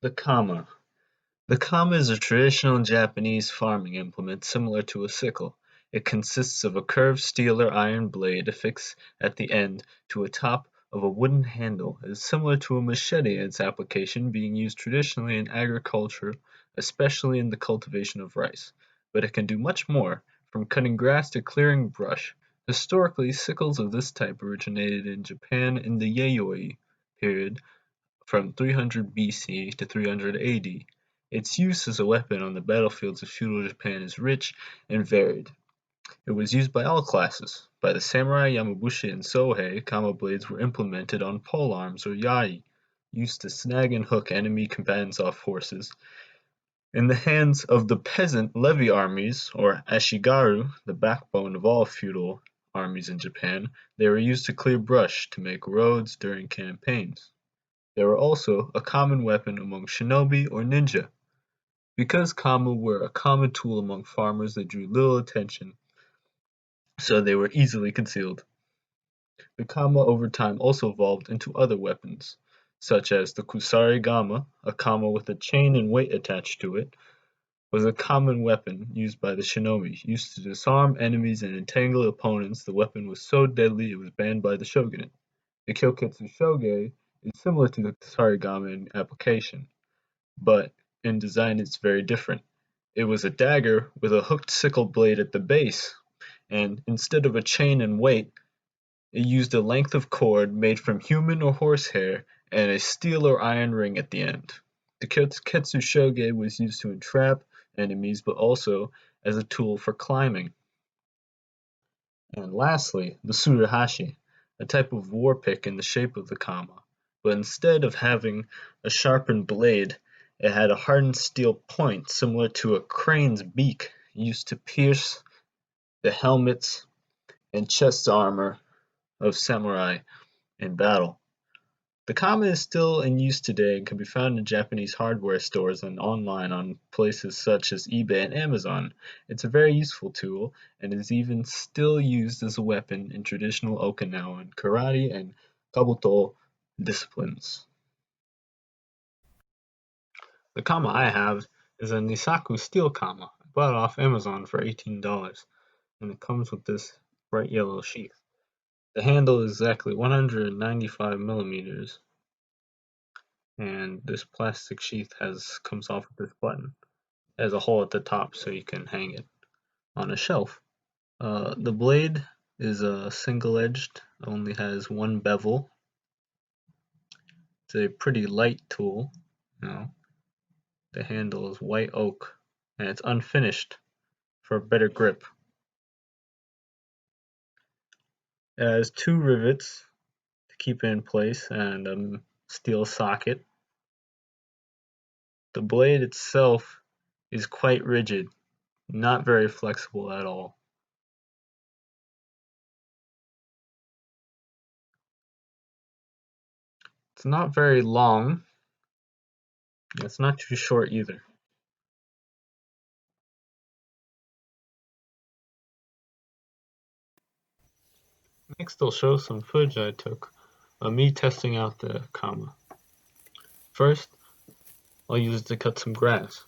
The kama. The kama is a traditional Japanese farming implement similar to a sickle. It consists of a curved steel or iron blade affixed at the end to a top of a wooden handle. It is similar to a machete in its application, being used traditionally in agriculture, especially in the cultivation of rice. But it can do much more, from cutting grass to clearing brush. Historically, sickles of this type originated in Japan in the Yayoi period from 300 BC to 300 AD. Its use as a weapon on the battlefields of feudal Japan is rich and varied. It was used by all classes. By the samurai, Yamabushi, and Sohei, kama blades were implemented on polearms or yai, used to snag and hook enemy combatants off horses. In the hands of the peasant levy armies, or ashigaru, the backbone of all feudal armies in Japan, they were used to clear brush to make roads during campaigns. They were also a common weapon among shinobi or ninja. Because kama were a common tool among farmers, they drew little attention, so they were easily concealed. The kama over time also evolved into other weapons, such as the kusarigama, a kama with a chain and weight attached to it, was a common weapon used by the shinobi. Used to disarm enemies and entangle opponents, the weapon was so deadly it was banned by the shogunate. The kyoketsu shoge is similar to the kusarigama in application, but in design it's very different. It was a dagger with a hooked sickle blade at the base, and instead of a chain and weight, it used a length of cord made from human or horsehair and a steel or iron ring at the end. The Ketsu Shoge was used to entrap enemies but also as a tool for climbing. And lastly, the Tsuruhashi, a type of war pick in the shape of the kama, but instead of having a sharpened blade, it had a hardened steel point similar to a crane's beak used to pierce the helmets and chest armor of samurai in battle. The kama is still in use today and can be found in Japanese hardware stores and online on places such as eBay and Amazon. It's a very useful tool and is even still used as a weapon in traditional Okinawan karate and kabuto disciplines. The kama I have is a Nisaku steel kama. I bought it off Amazon for $18 and it comes with this bright yellow sheath. The handle is exactly 195 millimeters and this plastic sheath comes off with this button. It has a hole at the top so you can hang it on a shelf. The blade is single edged, only has one bevel. It's a pretty light tool. You know, the handle is white oak and it's unfinished for better grip. It has two rivets to keep it in place and a steel socket. The blade itself is quite rigid, not very flexible at all. It's not very long. It's not too short either. Next I'll show some footage I took of me testing out the kama. First, I'll use it to cut some grass.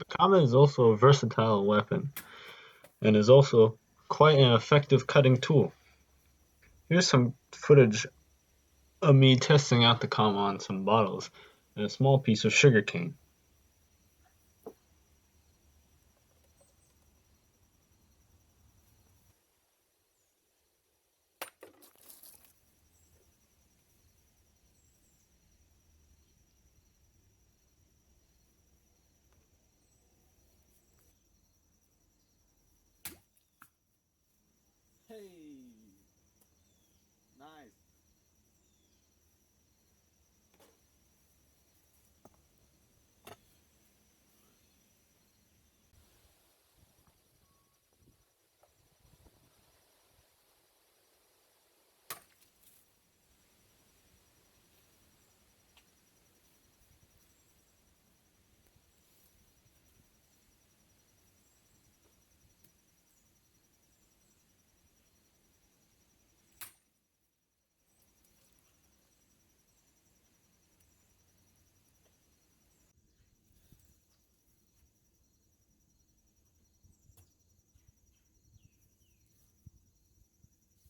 The kama is also a versatile weapon and is also quite an effective cutting tool. Here's some footage of me testing out the kama on some bottles and a small piece of sugar cane. Hey, nice.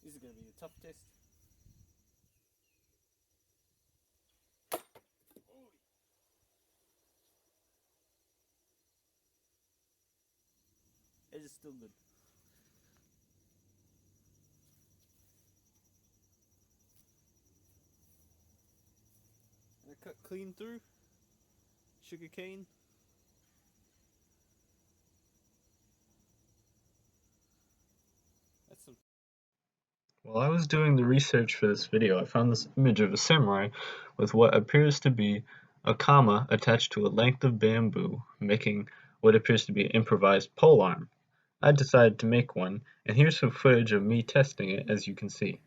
This is gonna be a tough test. It is still good. And I cut clean through. Sugar cane. That's some. While I was doing the research for this video, I found this image of a samurai with what appears to be a kama attached to a length of bamboo, making what appears to be an improvised polearm. I decided to make one, and here's some footage of me testing it, as you can see.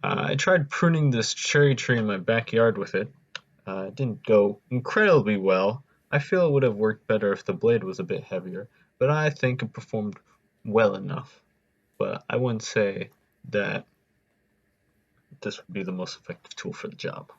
I tried pruning this cherry tree in my backyard with it. It didn't go incredibly well. I feel it would have worked better if the blade was a bit heavier, but I think it performed well enough. But I wouldn't say that this would be the most effective tool for the job.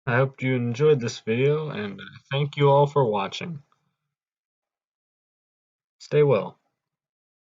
I hope you enjoyed this video and thank you all for watching. Stay well.